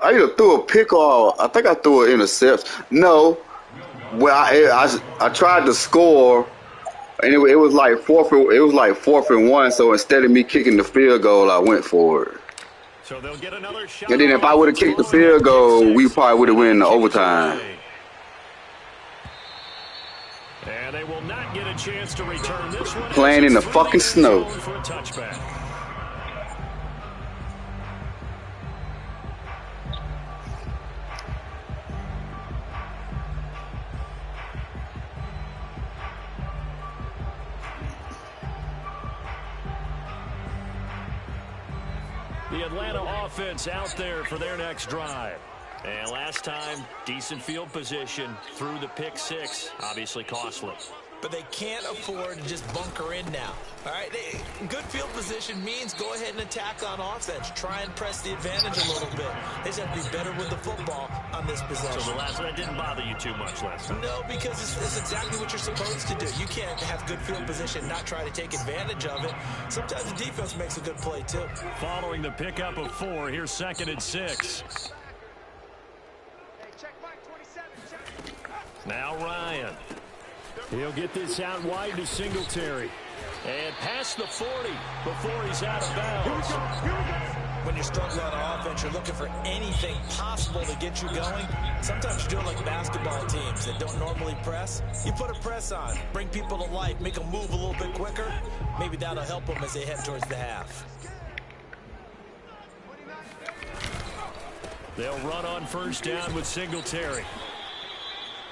I either threw a pick or I think I threw an interception. No, well I tried to score and it was like fourth and one. So instead of me kicking the field goal, I went for it. So they'll get another shot. And then if I would have kicked the field goal, we probably would have won in the overtime. And they will not get a chance to return this one. Playing in the fucking snow. For a touchback. The Atlanta offense out there for their next drive. And last time, decent field position through the pick six. Obviously costly. But they can't afford to just bunker in now. All right, good field position means go ahead and attack on offense. Try and press the advantage a little bit. They just have to be better with the football on this possession. So the last one didn't bother you too much last time? No, because it's exactly what you're supposed to do. You can't have good field position and not try to take advantage of it. Sometimes the defense makes a good play, too. Following the pickup of 4, here's 2nd and 6. Now Ryan. He'll get this out wide to Singletary. And past the 40 before he's out of bounds. When you're struggling on offense, you're looking for anything possible to get you going. Sometimes you're doing like basketball teams that don't normally press. You put a press on, bring people to life, make them move a little bit quicker. Maybe that'll help them as they head towards the half. They'll run on first down with Singletary.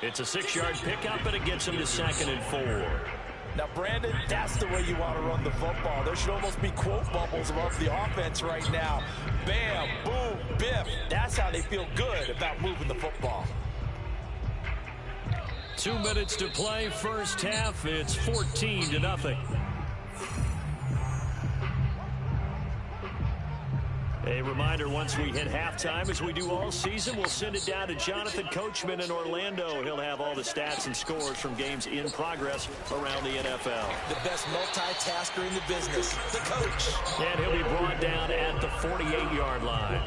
It's a 6-yard pickup, and it gets him to 2nd and 4. Now, Brandon, that's the way you want to run the football. There should almost be quote bubbles above the offense right now. Bam, boom, biff. That's how they feel good about moving the football. 2 minutes to play, first half. It's 14-0. A reminder, once we hit halftime, as we do all season, we'll send it down to Jonathan Coachman in Orlando. He'll have all the stats and scores from games in progress around the NFL. The best multitasker in the business, the coach. And he'll be brought down at the 48-yard line.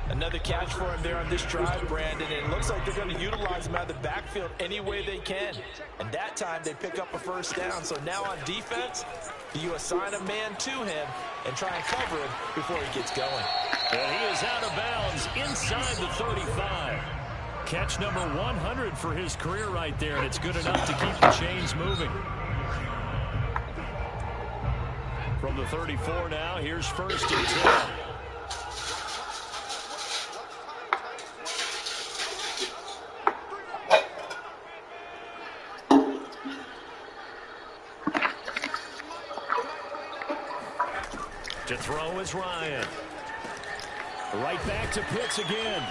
Another catch for him there on this drive, Brandon. And it looks like they're going to utilize him out of the backfield any way they can. And that time they pick up a first down. So now on defense, you assign a man to him and try and cover him before he gets going. And he is out of bounds inside the 35. Catch number 100 for his career right there, and it's good enough to keep the chains moving. From the 34 now, here's 1st and 10. To throw is Ryan. Right back to Pitts again.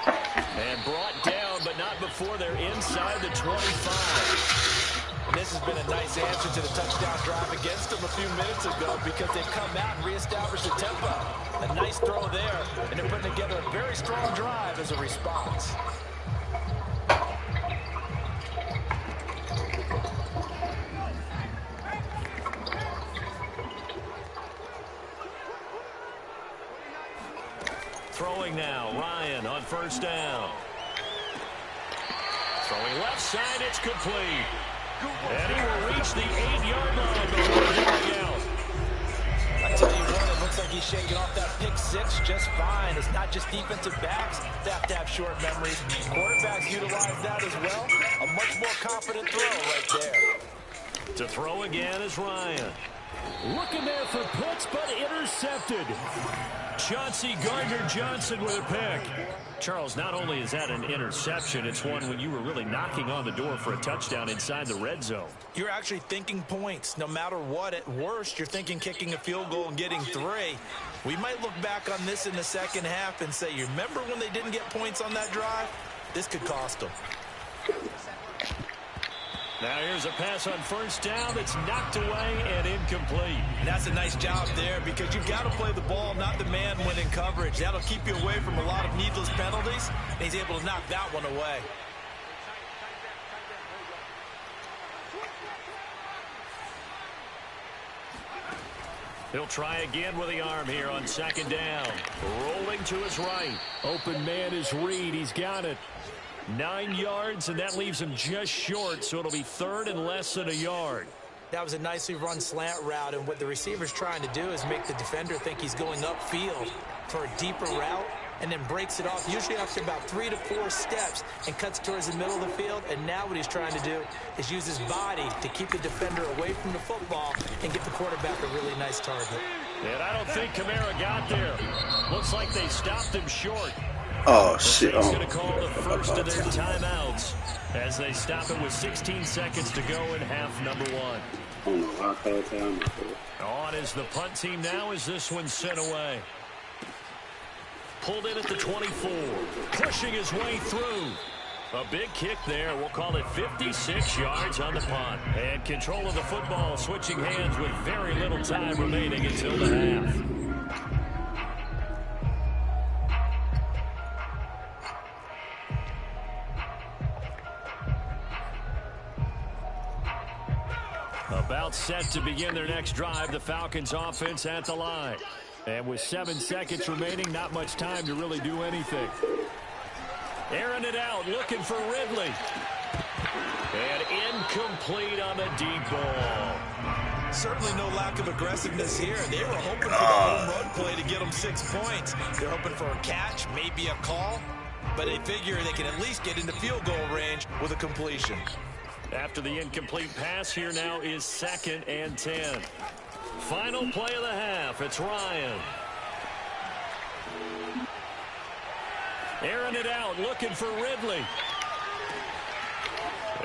And brought down, but not before they're inside the 25. And this has been a nice answer to the touchdown drive against them a few minutes ago because they've come out and reestablished the tempo. A nice throw there, and they're putting together a very strong drive as a response. Throwing now, Ryan on first down. Throwing left side, it's complete. And he will reach the 8-yard line before going out. I tell you what, it looks like he's shaking off that pick six just fine. It's not just defensive backs that have to have short memories. Quarterbacks utilize that as well. A much more confident throw right there. To throw again is Ryan. Looking there for Pitts, but intercepted. Chauncey Gardner-Johnson with a pick. Charles, not only is that an interception, it's one when you were really knocking on the door for a touchdown inside the red zone. You're actually thinking points. No matter what, at worst, you're thinking kicking a field goal and getting 3. We might look back on this in the second half and say, you remember when they didn't get points on that drive? This could cost them. Now here's a pass on first down that's knocked away and incomplete. And that's a nice job there because you've got to play the ball, not the man when in coverage. That'll keep you away from a lot of needless penalties, and he's able to knock that one away. He'll try again with the arm here on second down. Rolling to his right. Open man is Reed. He's got it. 9 yards, and that leaves him just short, so it'll be third and less than a yard. That was a nicely run slant route, and what the receiver's trying to do is make the defender think he's going upfield for a deeper route, and then breaks it off, usually after about 3 to 4 steps, and cuts towards the middle of the field. And now what he's trying to do is use his body to keep the defender away from the football and get the quarterback a really nice target. And I don't think Kamara got there. Looks like they stopped him short. Oh, shit. He's going to call the first of their timeouts as they stop it with 16 seconds to go in half number 1. I don't know why I called timeout. On is the punt team now as this one's sent away. Pulled in at the 24. Pushing his way through. A big kick there. We'll call it 56 yards on the punt. And control of the football switching hands with very little time remaining until the half. About set to begin their next drive, the Falcons offense at the line. And with 7 seconds remaining, not much time to really do anything. Airing it out, looking for Ridley. And incomplete on the deep ball. Certainly no lack of aggressiveness here. They were hoping for the home run play to get them 6 points. They're hoping for a catch, maybe a call. But they figure they can at least get into field goal range with a completion. After the incomplete pass, here now is 2nd and 10. Final play of the half. It's Ryan. Airing it out, looking for Ridley.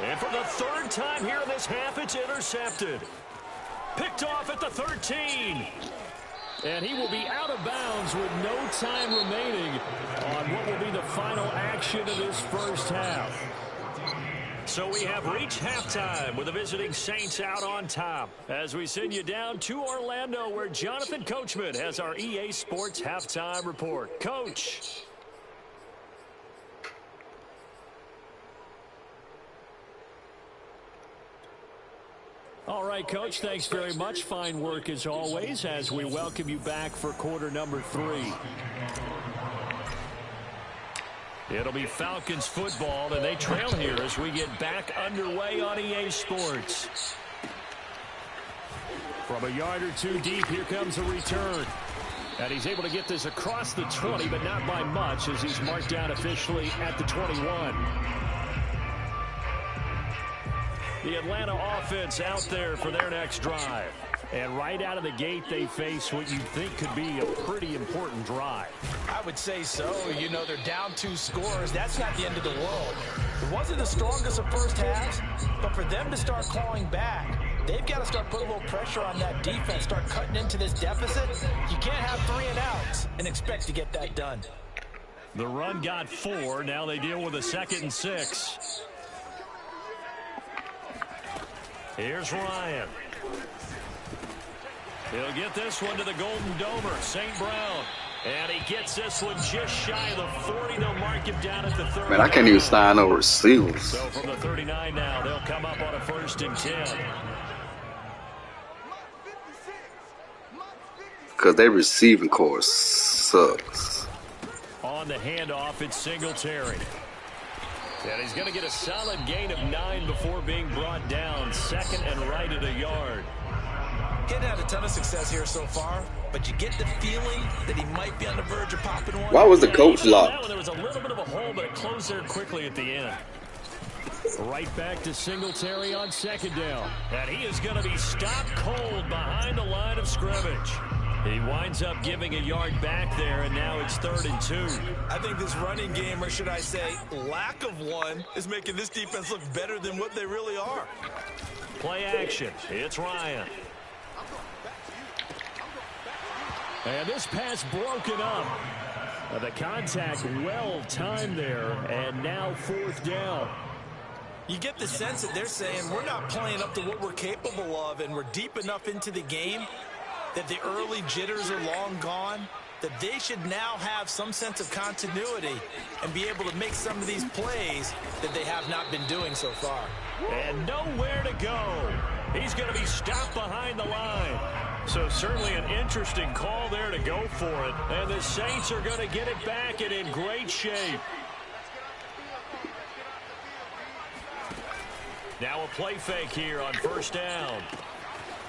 And for the 3rd time here in this half, it's intercepted. Picked off at the 13. And he will be out of bounds with no time remaining on what will be the final action of this first half. So we have reached halftime with the visiting Saints out on top as we send you down to Orlando where Jonathan Coachman has our EA Sports halftime report. Coach. All right, Coach, thanks very much. Fine work as always as we welcome you back for quarter number 3. It'll be Falcons football, and they trail here as we get back underway on EA Sports. From a yard or 2 deep, here comes a return. And he's able to get this across the 20, but not by much as he's marked down officially at the 21. The Atlanta offense out there for their next drive. And right out of the gate, they face what you'd think could be a pretty important drive. I would say so. You know, they're down 2 scores. That's not the end of the world. It wasn't the strongest of first halves, but for them to start clawing back, they've got to start putting a little pressure on that defense, start cutting into this deficit. You can't have 3 and outs and expect to get that done. The run got 4. Now they deal with a 2nd and 6. Here's Ryan. He'll get this one to the Golden Domer, St. Brown. And he gets this one just shy of the 40. They'll mark him down at the 30. Man, I can't even sign over receivers. So from the 39 now, they'll come up on a 1st and 10. Because their receiving course sucks. On the handoff, it's Singletary. And he's going to get a solid gain of 9 before being brought down. 2nd and right at a yard. He hadn't had a ton of success here so far, but you get the feeling that he might be on the verge of popping one. Why was the coach locked? There was a little bit of a hole, but it closed there quickly at the end. Right back to Singletary on 2nd down. And he is going to be stopped cold behind the line of scrimmage. He winds up giving a yard back there, and now it's 3rd and 2. I think this running game, or should I say lack of one, is making this defense look better than what they really are. Play action. It's Ryan. And this pass broken up. The contact well timed there, and now 4th down. You get the sense that they're saying we're not playing up to what we're capable of, and we're deep enough into the game that the early jitters are long gone, that they should now have some sense of continuity and be able to make some of these plays that they have not been doing so far. And nowhere to go. He's going to be stopped behind the line. So certainly an interesting call there to go for it. And the Saints are going to get it back and in great shape. Now a play fake here on first down.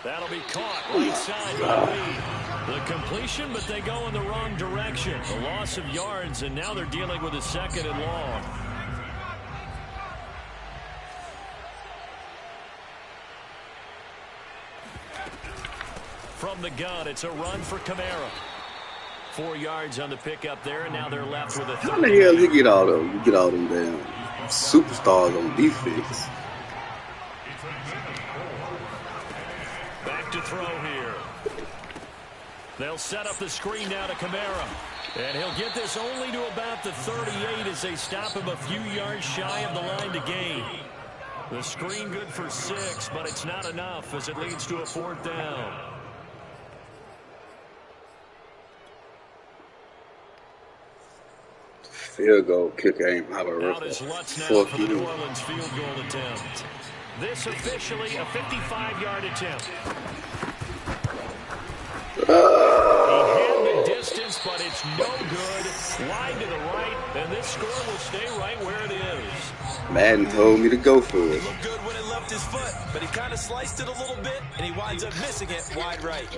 That'll be caught right side by Lee. The completion, but they go in the wrong direction. The loss of yards, and now they're dealing with a 2nd and long. From the gun, it's a run for Kamara. 4 yards on the pickup there, and now they're left with a 30. How the hell you get all them? You get all them damn superstars on defense. Back to throw here. They'll set up the screen now to Kamara. And he'll get this only to about the 38 as they stop him a few yards shy of the line to gain. The screen good for 6, but it's not enough as it leads to a 4th down. Field goal kicker ain't have a Out record. is Lutz now for the New Orleans field goal attempt. This officially a 55-yard attempt. He had the distance, but it's no good. Wide to the right, and this score will stay right where it is. Madden told me to go for it. It looked good when it left his foot, but he kind of sliced it a little bit, and he winds up missing it wide right.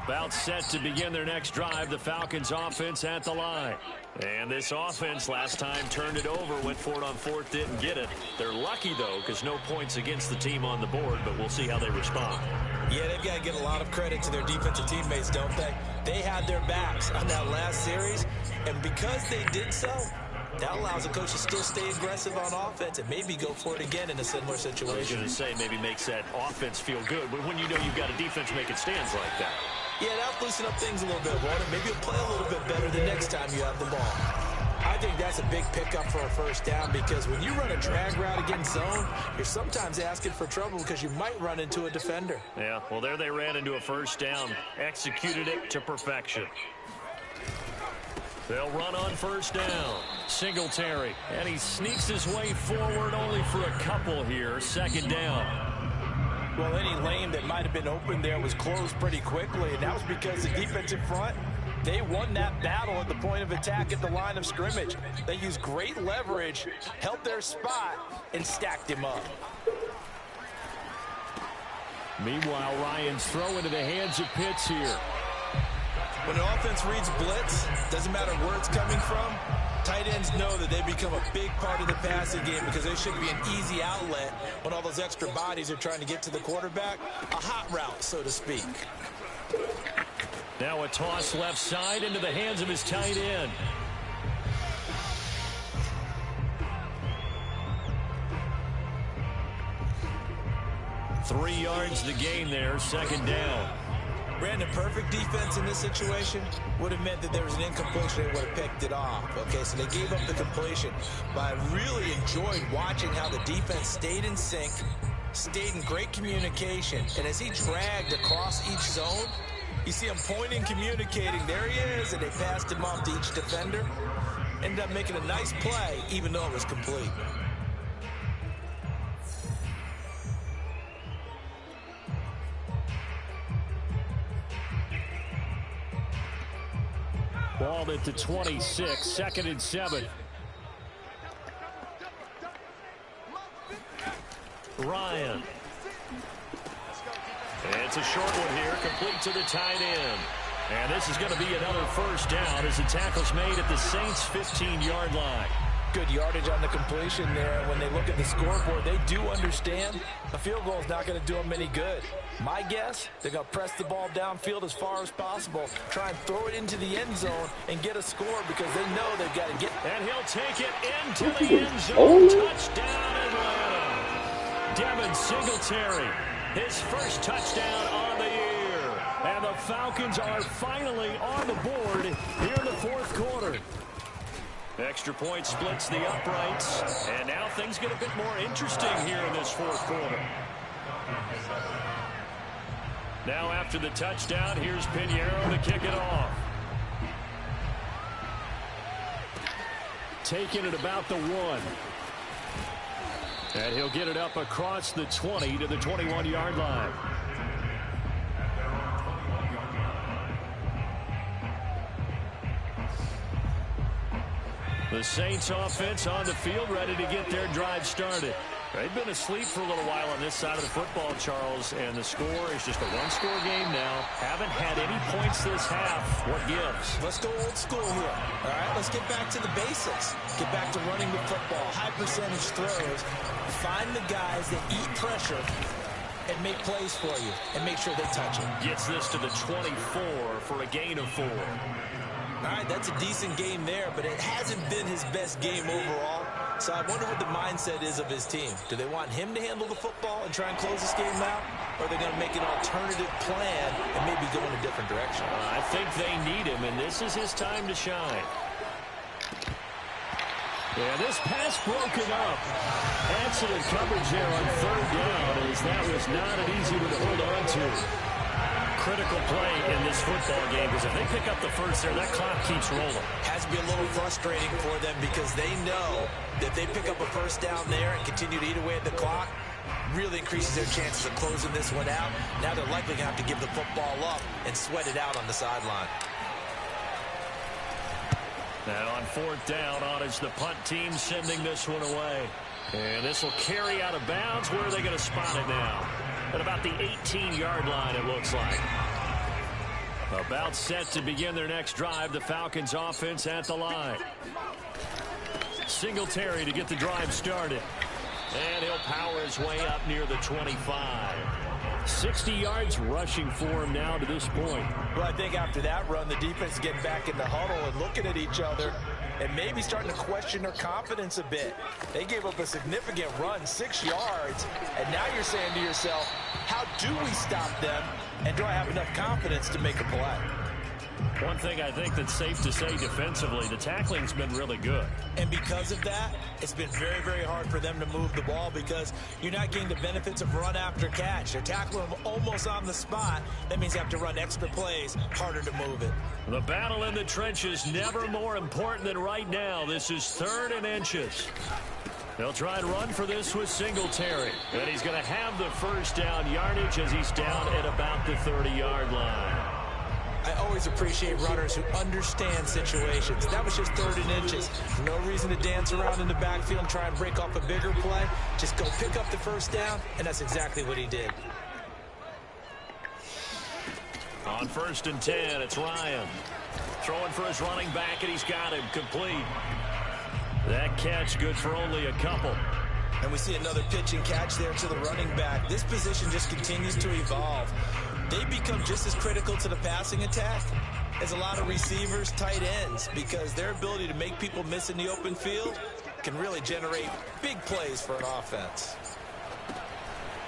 About set to begin their next drive, the Falcons offense at the line. And this offense last time turned it over, went for it on 4th, didn't get it. They're lucky, though, because no points against the team on the board, but we'll see how they respond. Yeah, they've got to give a lot of credit to their defensive teammates, don't they? They had their backs on that last series, and because they did so, that allows the coach to still stay aggressive on offense and maybe go for it again in a similar situation. I was going to say maybe makes that offense feel good, but when you know you've got a defense making stands like that. Yeah, that'll loosen up things a little bit, Walter. Maybe you'll play a little bit better the next time you have the ball. I think that's a big pickup for a first down because when you run a drag route against zone, you're sometimes asking for trouble because you might run into a defender. Yeah, well, there they ran into a first down, executed it to perfection. They'll run on first down. Singletary, and he sneaks his way forward only for a couple here. 2nd down. Well, any lane that might have been open there was closed pretty quickly, and that was because the defensive front, they won that battle at the point of attack at the line of scrimmage. They used great leverage, held their spot, and stacked him up. Meanwhile, Ryan's throw into the hands of Pitts here. When the offense reads blitz, doesn't matter where it's coming from, tight ends know that they become a big part of the passing game because they should be an easy outlet when all those extra bodies are trying to get to the quarterback. A hot route, so to speak. Now a toss left side into the hands of his tight end. Three yards the gain there, 2nd down. Brandon, perfect defense in this situation would have meant that there was an incompletion. They would have picked it off. Okay, so they gave up the completion. But I really enjoyed watching how the defense stayed in sync, stayed in great communication. And as he dragged across each zone, you see him pointing, communicating. There he is, and they passed him off to each defender. Ended up making a nice play, even though it was complete. Balled at the 26, 2nd and 7. Ryan. And it's a short one here, complete to the tight end. And this is going to be another first down as the tackle's made at the Saints' 15-yard line. Good yardage on the completion there. When they look at the scoreboard, they do understand a field goal is not going to do them any good. My guess, they're going to press the ball downfield as far as possible, try and throw it into the end zone and get a score because they know they've got to get. And he'll take it into the end zone. Touchdown, Atlanta. Devin Singletary, his first touchdown on the year. And the Falcons are finally on the board here in the 4th quarter. Extra point splits the uprights, and now things get a bit more interesting here in this 4th quarter. Now after the touchdown, here's Pinheiro to kick it off. taken at about the 1. And he'll get it up across the 20 to the 21-yard line. The Saints offense on the field, ready to get their drive started. They've been asleep for a little while on this side of the football, Charles, and the score is just a one-score game now. Haven't had any points this half. What gives? Let's go old school here. All right, let's get back to the basics. Get back to running the football, high percentage throws. Find the guys that eat pressure and make plays for you and make sure they touch it. Gets this to the 24 for a gain of 4. All right, that's a decent game there, but it hasn't been his best game overall. So I wonder what the mindset is of his team. Do they want him to handle the football and try and close this game out? Or are they going to make an alternative plan and maybe go in a different direction? I think they need him, and this is his time to shine. Yeah, this pass broken up. Excellent coverage there on 3rd down, as that was not an easy one to hold on to. Critical play in this football game, because if they pick up the first there, that clock keeps rolling. Has to be a little frustrating for them because they know that if they pick up a first down there and continue to eat away at the clock, really increases their chances of closing this one out. Now they're likely going to have to give the football up and sweat it out on the sideline. Now on 4th down, on is the punt team sending this one away. And this will carry out of bounds. Where are they going to spot it now? At about the 18-yard line, it looks like. About set to begin their next drive. The Falcons offense at the line. Singletary to get the drive started. And he'll power his way up near the 25. 60 yards rushing for him now to this point. Well, I think after that run, the defense is getting back in the huddle and looking at each other and maybe starting to question their confidence a bit. They gave up a significant run, 6 yards, and now you're saying to yourself, how do we stop them, and do I have enough confidence to make a play? One thing I think that's safe to say defensively, the tackling's been really good. And because of that, it's been very, very hard for them to move the ball because you're not getting the benefits of run after catch. They're tackling them almost on the spot. That means you have to run extra plays, harder to move it. The battle in the trenches never more important than right now. This is 3rd and inches. They'll try and run for this with Singletary. And he's going to have the first down yardage as he's down at about the 30-yard line. I always appreciate runners who understand situations. That was just 3rd and inches. No reason to dance around in the backfield and try and break off a bigger play. Just go pick up the first down, and that's exactly what he did. On 1st and 10, it's Ryan. Throwing for his running back, and he's got him complete. That catch good for only a couple. And we see another pitch and catch there to the running back. This position just continues to evolve. They become just as critical to the passing attack as a lot of receivers, tight ends, because their ability to make people miss in the open field can really generate big plays for an offense.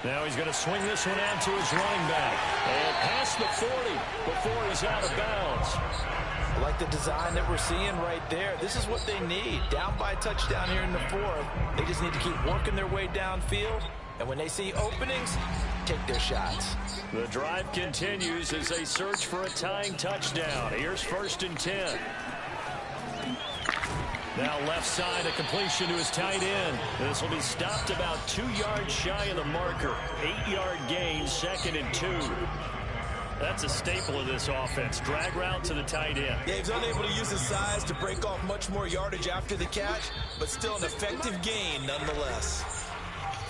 Now he's going to swing this one out to his running back. And past the 40 before he's out of bounds. I like the design that we're seeing right there. This is what they need. Down by a touchdown here in the 4th. They just need to keep working their way downfield. And when they see openings, take their shots. The drive continues as they search for a tying touchdown. Here's 1st and 10. Now left side, a completion to his tight end. This will be stopped about 2 yards shy of the marker. 8-yard gain, 2nd and 2. That's a staple of this offense. Drag route to the tight end. Yeah, he's unable to use his size to break off much more yardage after the catch, but still an effective gain nonetheless.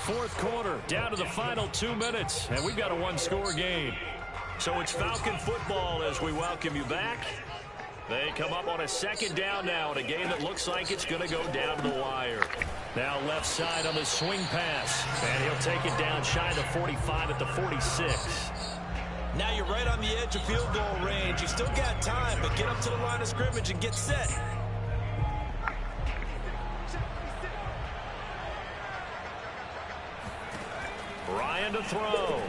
4th quarter, down to the final 2 minutes, and we've got a one-score game. So it's Falcon football as we welcome you back. They come up on a 2nd down now in a game that looks like it's going to go down to the wire. Now left side on the swing pass, and he'll take it down shy of the 45 at the 46. Now you're right on the edge of field goal range. You still got time, but get up to the line of scrimmage and get set. Ryan to throw.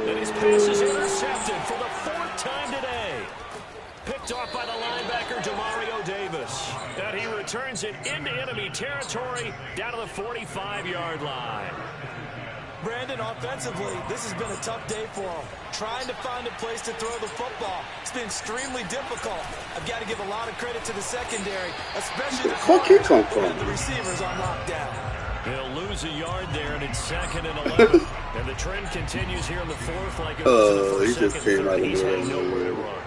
And his pass is intercepted for the 4th time today. Picked off by the linebacker, Demario Davis. And he returns it into enemy territory down to the 45-yard line. Brandon, offensively, this has been a tough day for him. Trying to find a place to throw the football. It's been extremely difficult. I've got to give a lot of credit to the secondary, especially the corners and the receivers on lockdown. He'll lose a yard there, and it's 2nd and 11. And the trend continues here in the 4th like it was in the first, he just came out of He's had nowhere. nowhere to run.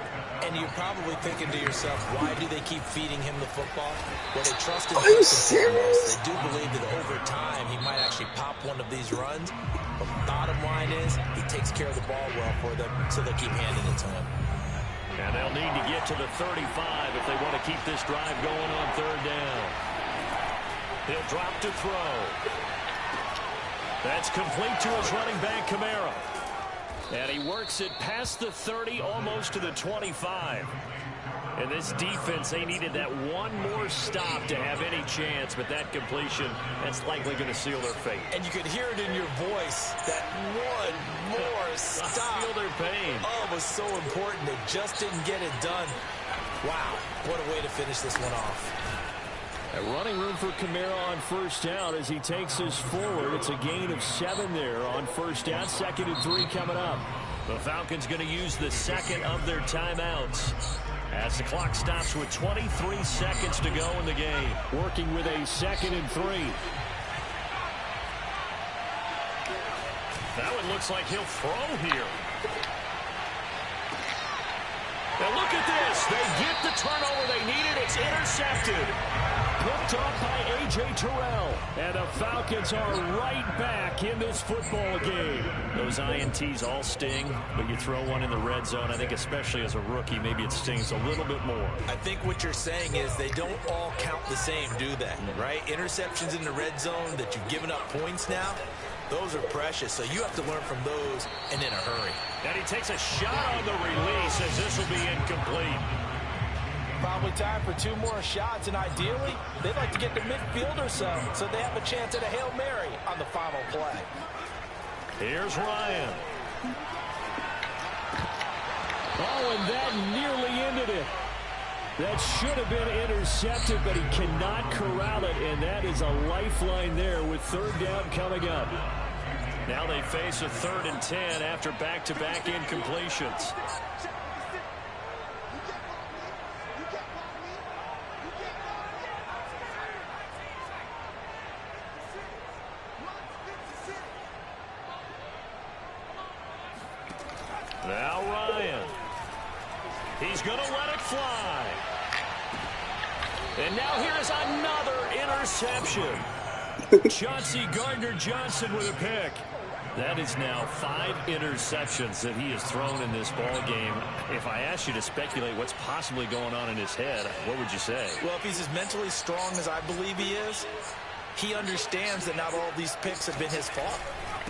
And you're probably thinking to yourself, why do they keep feeding him the football? Well, they trust him. Are you serious? They do believe that over time he might actually pop one of these runs. But the bottom line is he takes care of the ball well for them, so they'll keep handing it to him. And they'll need to get to the 35 if they want to keep this drive going on 3rd down. He'll drop to throw. That's complete to his running back, Kamara. And he works it past the 30, almost to the 25. And this defense, they needed that one more stop to have any chance, but that completion, that's likely going to seal their fate. And you could hear it in your voice, that one more stop. Feel their pain. Oh, it was so important. They just didn't get it done. Wow, what a way to finish this one off. A running room for Kamara on 1st down as he takes us forward. It's a gain of 7 there on 1st down. 2nd and 3 coming up. The Falcons going to use the 2nd of their timeouts as the clock stops with 23 seconds to go in the game. Working with a 2nd and 3. Now it looks like he'll throw here. And look at this. They get the turnover they needed. It's intercepted. Picked off by A.J. Terrell. And the Falcons are right back in this football game. Those INTs all sting, but you throw one in the red zone, I think especially as a rookie, maybe it stings a little bit more. I think what you're saying is they don't all count the same, do they? Right? Interceptions in the red zone that you've given up points now, those are precious, so you have to learn from those and in a hurry. And he takes a shot on the release as this will be incomplete. Probably time for 2 more shots, and ideally, they'd like to get to midfield or so they have a chance at a Hail Mary on the final play. Here's Ryan. Oh, and that nearly ended it. That should have been intercepted, but he cannot corral it, and that is a lifeline there with 3rd down coming up. Now they face a 3rd and 10 after back-to-back incompletions. Now Ryan. He's going to let it fly. And now here's another interception. Chauncey Gardner-Johnson with a pick. That is now 5 interceptions that he has thrown in this ball game. If I asked you to speculate what's possibly going on in his head, what would you say? Well, if he's as mentally strong as I believe he is, he understands that not all of these picks have been his fault.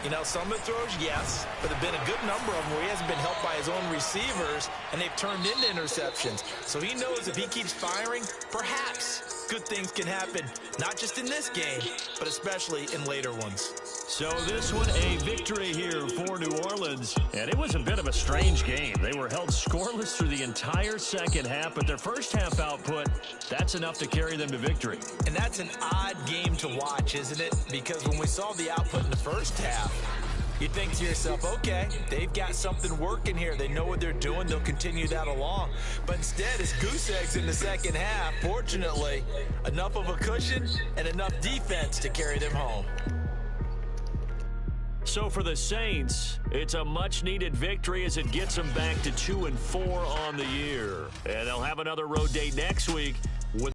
You know, some of the throws, yes, but there have been a good number of them where he hasn't been helped by his own receivers, and they've turned into interceptions. So he knows if he keeps firing, perhaps good things can happen, not just in this game, but especially in later ones. So this one, a victory here for New Orleans. And it was a bit of a strange game. They were held scoreless through the entire second half, but their first half output, that's enough to carry them to victory. And that's an odd game to watch, isn't it? Because when we saw the output in the first half, you think to yourself, okay, they've got something working here. They know what they're doing. They'll continue that along. But instead, it's goose eggs in the second half. Fortunately, enough of a cushion and enough defense to carry them home. So for the Saints, it's a much-needed victory as it gets them back to 2-4 on the year. And they'll have another road date next week